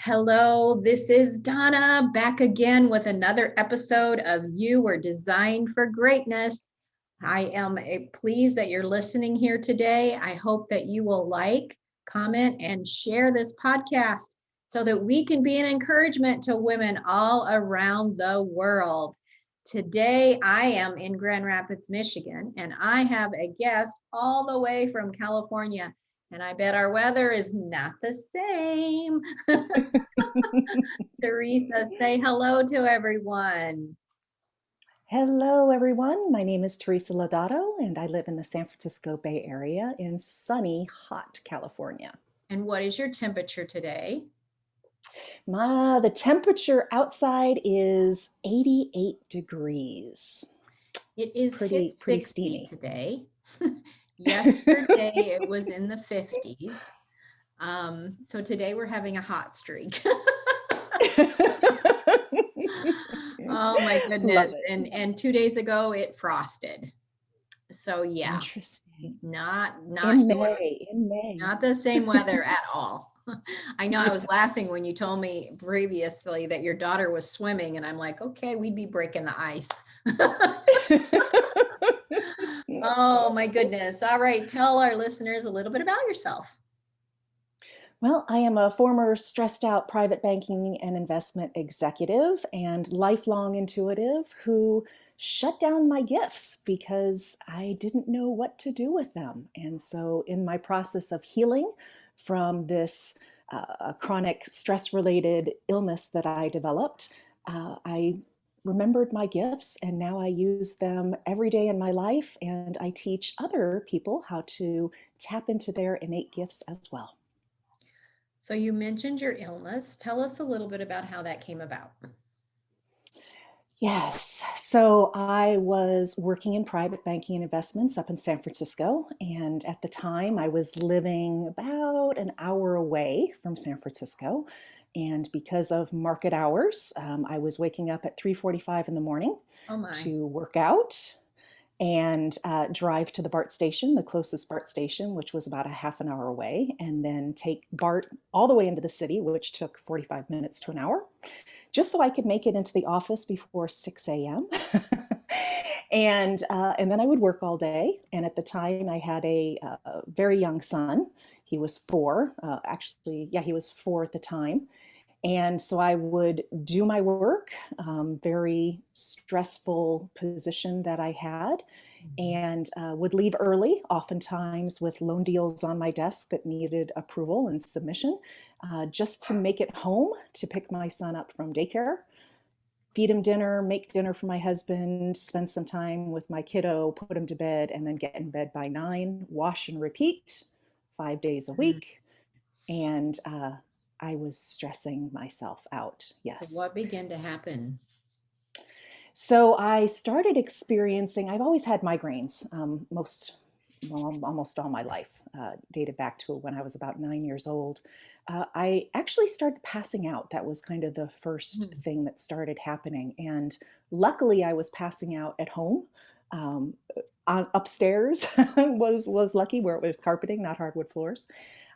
Hello, this is Donna back again with another episode of You Were Designed for Greatness. I am pleased that you're listening here today. I hope that you will like, comment, and share this podcast so that we can be an encouragement to women all around the world. Today, I am in Grand Rapids, Michigan, and I have a guest all the way from California. And I bet our weather is not the same. Teresa, say hello to everyone. Hello, everyone. My name is Teresa Lodato, and I live in the San Francisco Bay Area in sunny, hot California. And what is your temperature today? The temperature outside is 88 degrees. It It's is hit pretty 60 steamy. today. Yesterday it was in the 50s. So today we're having a hot streak. Oh my Love goodness. it. And 2 days ago it frosted. So yeah, Interesting. not In your May, in May. not the same weather at all. I know I was laughing Yes. when you told me previously that your daughter was swimming, and I'm like, okay, we'd be breaking the ice. Oh my goodness. All right, tell our listeners a little bit about yourself. Well, I am a former stressed out private banking and investment executive and lifelong intuitive who shut down my gifts because I didn't know what to do with them. And so, in my process of healing from this chronic stress related illness that I developed, I remembered my gifts and now I use them every day in my life. And I teach other people how to tap into their innate gifts as well. So you mentioned your illness. Tell us a little bit about how that came about. Yes. So I was working in private banking and investments up in San Francisco. And at the time, I was living about an hour away from San Francisco. And because of market hours, I was waking up at 3:45 in the morning Oh my. to work out and drive to the BART station, the closest BART station, which was about a half an hour away, and then take BART all the way into the city, which took 45 minutes to an hour, just so I could make it into the office before 6 a.m. And then I would work all day. And at the time, I had a very young son. He was four, actually, yeah, he was four at the time. And so I would do my work, very stressful position that I had, and would leave early, oftentimes with loan deals on my desk that needed approval and submission, just to make it home to pick my son up from daycare, feed him dinner, make dinner for my husband, spend some time with my kiddo, put him to bed, and then get in bed by 9, wash and repeat 5 days a Mhm. week. And I was stressing myself out. So Yes. what began to happen? So I started experiencing, I've always had migraines, well, almost all my life, dated back to when I was about 9 years old. I actually started passing out. That was kind of the first Hmm. thing that started happening. And luckily, I was passing out at home. Um, Upstairs was lucky where it was carpeting, not hardwood floors.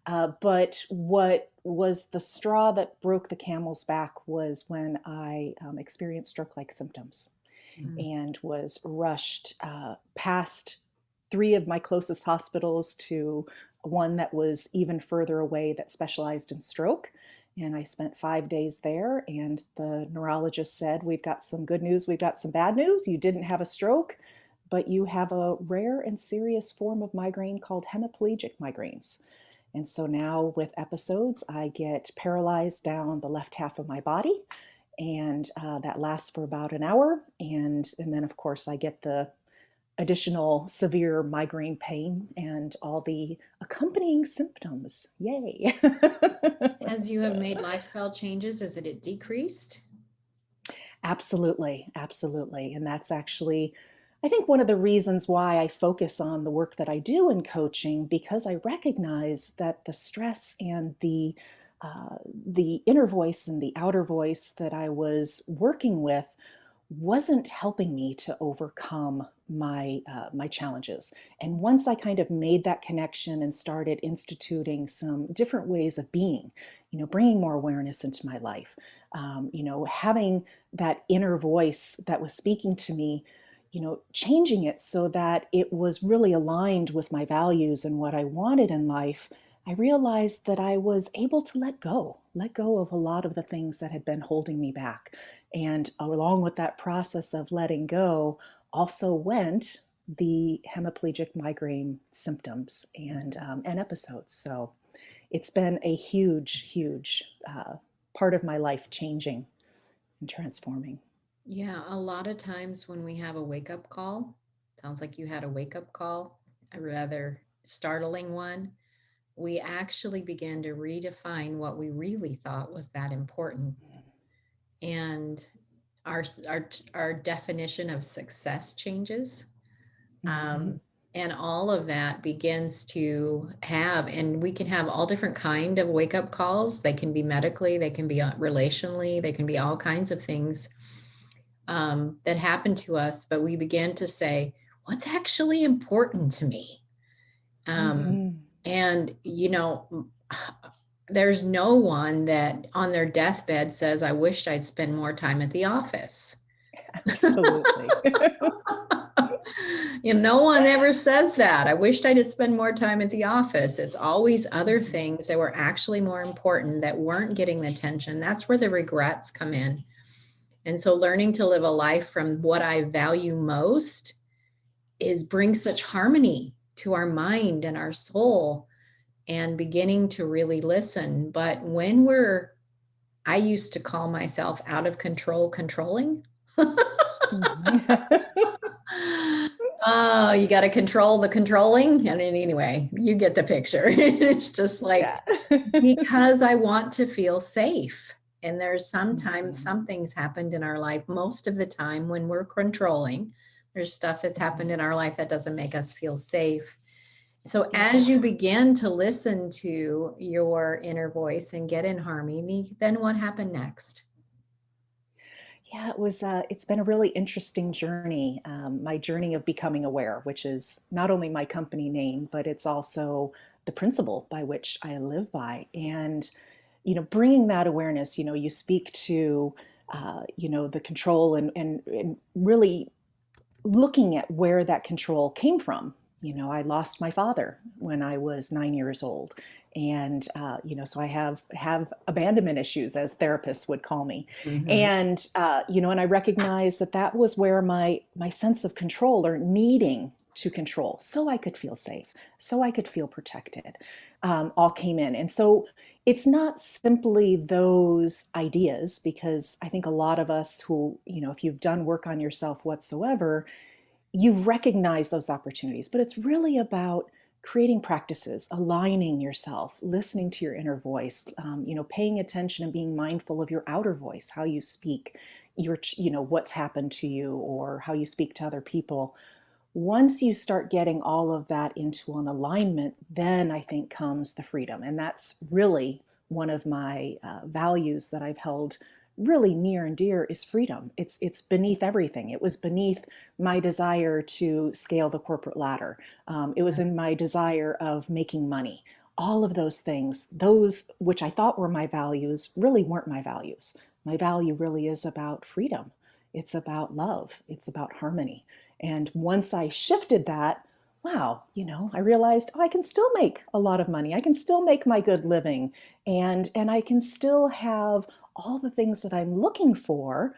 But what was the straw that broke the camel's back was when I experienced stroke-like symptoms Mhm. and was rushed past three of my closest hospitals to one that was even further away that specialized in stroke. And I spent 5 days there, and the neurologist said, "We've got some good news, we've got some bad news. You didn't have a stroke, but you have a rare and serious form of migraine called hemiplegic migraines." And so now with episodes, I get paralyzed down the left half of my body, and that lasts for about an hour. And then, of course, I get the additional severe migraine pain and all the accompanying symptoms. Yay. As you have made lifestyle changes, has it decreased? Absolutely, absolutely. And that's actually, I think, one of the reasons why I focus on the work that I do in coaching, because I recognize that the stress and the inner voice and the outer voice that I was working with wasn't helping me to overcome my challenges. And once I kind of made that connection and started instituting some different ways of being, bringing more awareness into my life, having that inner voice that was speaking to me, changing it so that it was really aligned with my values and what I wanted in life, I realized that I was able to let go of a lot of the things that had been holding me back. And along with that process of letting go, also went the hemiplegic migraine symptoms and episodes. So it's been a huge part of my life changing and transforming. Yeah, a lot of times when we have a wake up call, sounds like you had a wake up call, a rather startling one. We actually began to redefine what we really thought was that important. And our definition of success changes. Mm-hmm. Um, and all of that begins to have, and we can have all different kind of wake up calls. They can be medically, they can be relationally, they can be all kinds of things that happen to us. But we begin to say, what's actually important to me? Um, Mm-hmm. and, there's no one that on their deathbed says, I wished I'd spend more time at the office. Absolutely. No one ever says that. I wished I did spend more time at the office. It's always other Mm-hmm. things that were actually more important that weren't getting the attention. That's where the regrets come in. And so learning to live a life from what I value most is bring such harmony to our mind and our soul and beginning to really listen. But when I used to call myself out of control, controlling. Mm-hmm. Oh, you got to control the controlling. And anyway, you get the picture. It's just like, Yeah. because I want to feel safe. And there's sometimes Mm-hmm. some things happened in our life, most of the time when we're controlling, there's stuff that's happened in our life that doesn't make us feel safe. So as Yeah. you begin to listen to your inner voice and get in harmony, then what happened next? Yeah, it was. It's been a really interesting journey. My journey of becoming aware, which is not only my company name, but it's also the principle by which I live by. And bringing that awareness. You speak to, the control and really looking at where that control came from. I lost my father when I was 9 years old, and so I have abandonment issues, as therapists would call me, Mhm. and I recognize that that was where my sense of control or needing to control, so I could feel safe, so I could feel protected, all came in, and so. It's not simply those ideas, because I think a lot of us who, if you've done work on yourself whatsoever, you recognize those opportunities, but it's really about creating practices, aligning yourself, listening to your inner voice, paying attention and being mindful of your outer voice, how you speak, what's happened to you or how you speak to other people. Once you start getting all of that into an alignment, then I think comes the freedom. And that's really one of my values that I've held really near and dear is freedom. It's beneath everything. It was beneath my desire to scale the corporate ladder. It was in my desire of making money. All of those things, those which I thought were my values, really weren't my values. My value really is about freedom. It's about love. It's about harmony. And once I shifted that, wow, I realized, oh, I can still make a lot of money. I can still make my good living, and I can still have all the things that I'm looking for,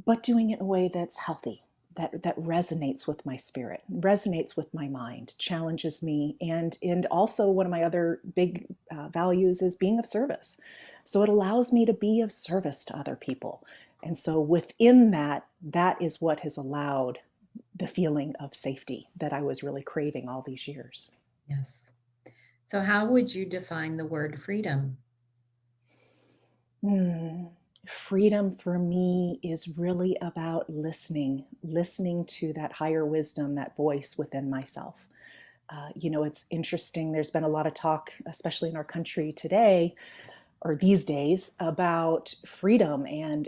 but doing it in a way that's healthy, that resonates with my spirit, resonates with my mind, challenges me, and also one of my other big values is being of service. So it allows me to be of service to other people. And so within that, that is what has allowed the feeling of safety that I was really craving all these years. Yes. So how would you define the word freedom? Hmm. Freedom for me is really about listening to that higher wisdom, that voice within myself. It's interesting. There's been a lot of talk, especially in our country today, or these days about freedom and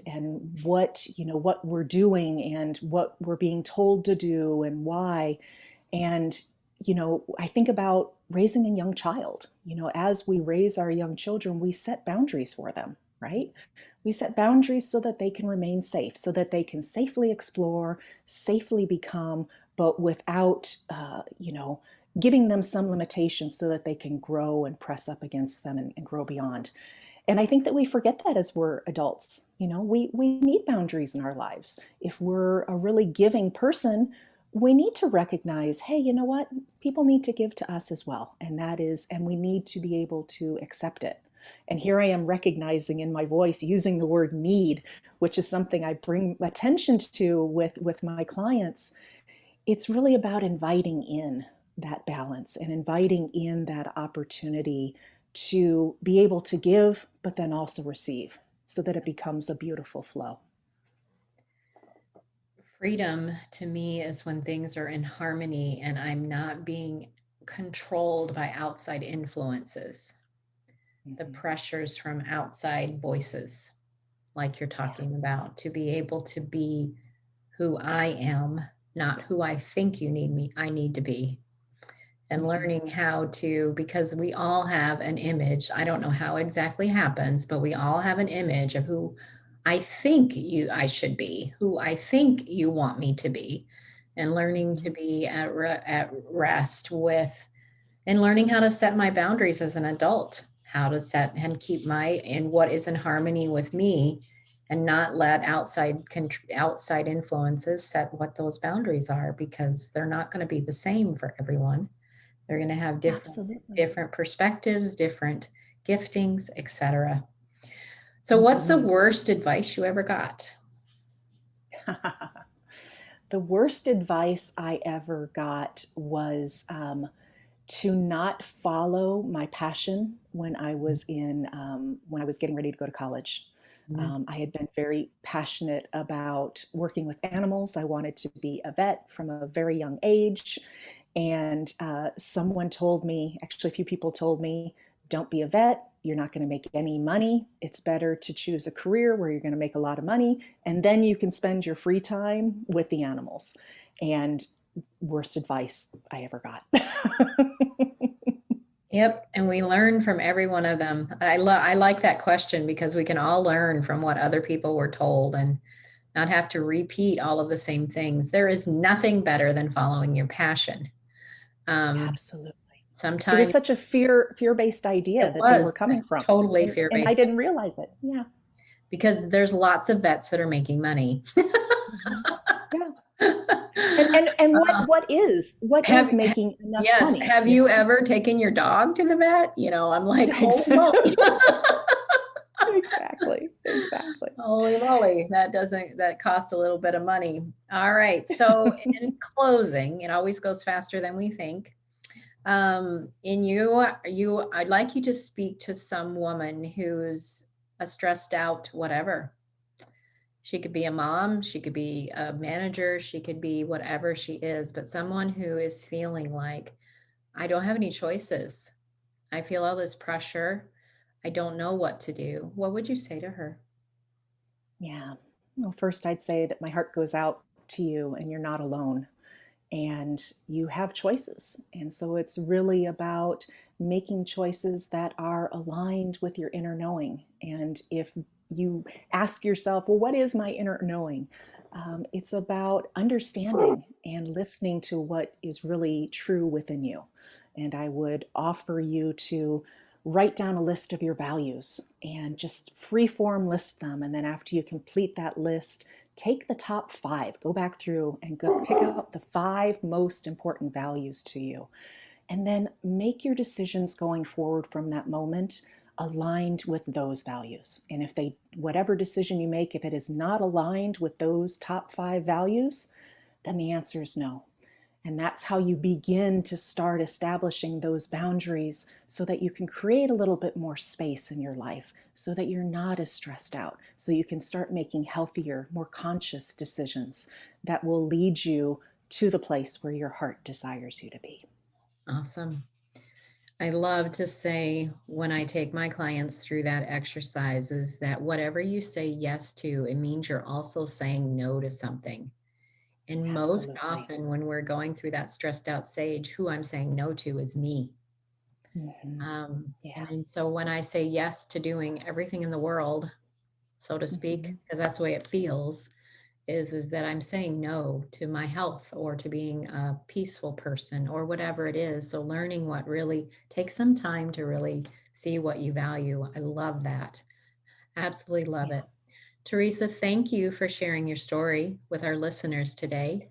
what, what we're doing and what we're being told to do and why. And I think about raising a young child. As we raise our young children, we set boundaries for them, right? We set boundaries so that they can remain safe, so that they can safely explore, safely become, but without giving them some limitations so that they can grow and press up against them and grow beyond. And I think that we forget that as we're adults. We need boundaries in our lives. If we're a really giving person, we need to recognize, hey, you know what? People need to give to us as well. And we need to be able to accept it. And here I am recognizing in my voice using the word need, which is something I bring attention to with my clients. It's really about inviting in that balance and inviting in that opportunity to be able to give, but then also receive so that it becomes a beautiful flow. Freedom to me is when things are in harmony and I'm not being controlled by outside influences, the Mm-hmm. pressures from outside voices, like you're Yeah, talking about, to be able to be who I am, not who I think I need to be. And mm-hmm. learning how to, because we all have an image. I don't know how it exactly happens, but we all have an image of who I should be, who I think you want me to be, and learning to Mm-hmm. be at rest with, and learning how to set my boundaries as an adult, how to set and keep in what is in harmony with me, and not let outside influences set what those boundaries are, because they're not going to be the same for everyone. They're going to have Absolutely. different perspectives, different giftings, etc. So what's the Mm-hmm. worst advice you ever got? The worst advice I ever got was to not follow my passion when I was getting ready to go to college. Mhm. I had been very passionate about working with animals. I wanted to be a vet from a very young age. And someone told me, actually, a few people told me, don't be a vet. You're not going to make any money. It's better to choose a career where you're going to make a lot of money, and then you can spend your free time with the animals. And worst advice I ever got. Yep, and we learn from every one of them. I like that question because we can all learn from what other people were told and not have to repeat all of the same things. There is nothing better than following your passion. Um, Absolutely. It was Sometimes such a fear-based idea it that they were was coming from. totally And I fear-based didn't realize it. Yeah. because there's lots of vets that are making money. Mhm. Yeah. And Uh, what is making enough yes, money, have you ever taken your dog to the vet? I'm like, holy moly. Exactly. Exactly. Holy moly, that costs a little bit of money. All right. So in closing, it always goes faster than we think. I'd like you to speak to some woman who's a stressed out, whatever. She could be a mom, she could be a manager, she could be whatever she is, but someone who is feeling like, I don't have any choices. I feel all this pressure. I don't know what to do. What would you say to her? Yeah. Well, first I'd say that my heart goes out to you and you're not alone. And you have choices. And so it's really about making choices that are aligned with your inner knowing. And if you ask yourself, well, what is my inner knowing? It's about understanding and listening to what is really true within you. And I would offer you to write down a list of your values and just free form list them. And then after you complete that list, take the top 5, go back through and go pick out the 5 most important values to you. And then make your decisions going forward from that moment aligned with those values. And whatever decision you make, if it is not aligned with those top 5 values, then the answer is no. And that's how you begin to start establishing those boundaries so that you can create a little bit more space in your life, so that you're not as stressed out, so you can start making healthier, more conscious decisions that will lead you to the place where your heart desires you to be. Awesome. I love to say when I take my clients through that exercise is that whatever you say yes to, it means you're also saying no to something. And most Absolutely. often when we're going through that stressed out stage, who I'm saying no to is me. Hmm. And Yeah. then so when I say yes to doing everything in the world, so to speak, Hmm. because that's the way it feels, is that I'm saying no to my health or to being a peaceful person or whatever it is. So learning what really takes some time to really see what you value. I love that. Absolutely love Yeah. it. Teresa, thank you for sharing your story with our listeners today.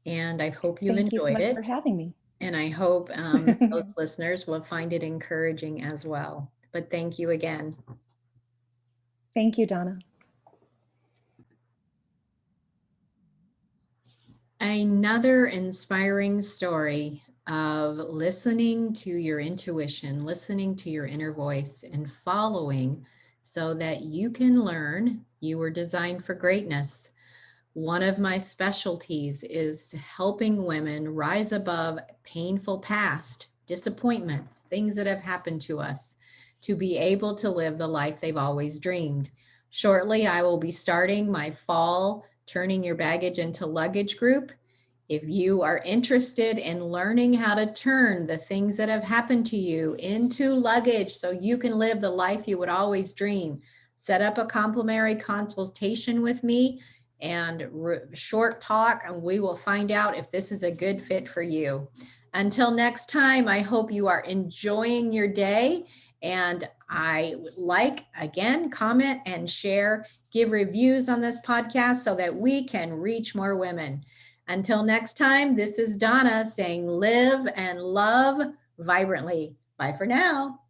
And I hope you've Thank you so enjoyed much for it. having me. And I hope those listeners will find it encouraging as well. But thank you again. Thank you, Donna. Another inspiring story of listening to your intuition, listening to your inner voice, and following so that you can learn. You were designed for greatness. One of my specialties is helping women rise above painful past, disappointments, things that have happened to us, to be able to live the life they've always dreamed. Shortly, I will be starting my fall Turning Your Baggage into Luggage group. If you are interested in learning how to turn the things that have happened to you into luggage so you can live the life you would always dream, set up a complimentary consultation with me and short talk, and we will find out if this is a good fit for you. Until next time, I hope you are enjoying your day. And I would like, again, comment and share, give reviews on this podcast so that we can reach more women. Until next time, this is Donna saying live and love vibrantly. Bye for now.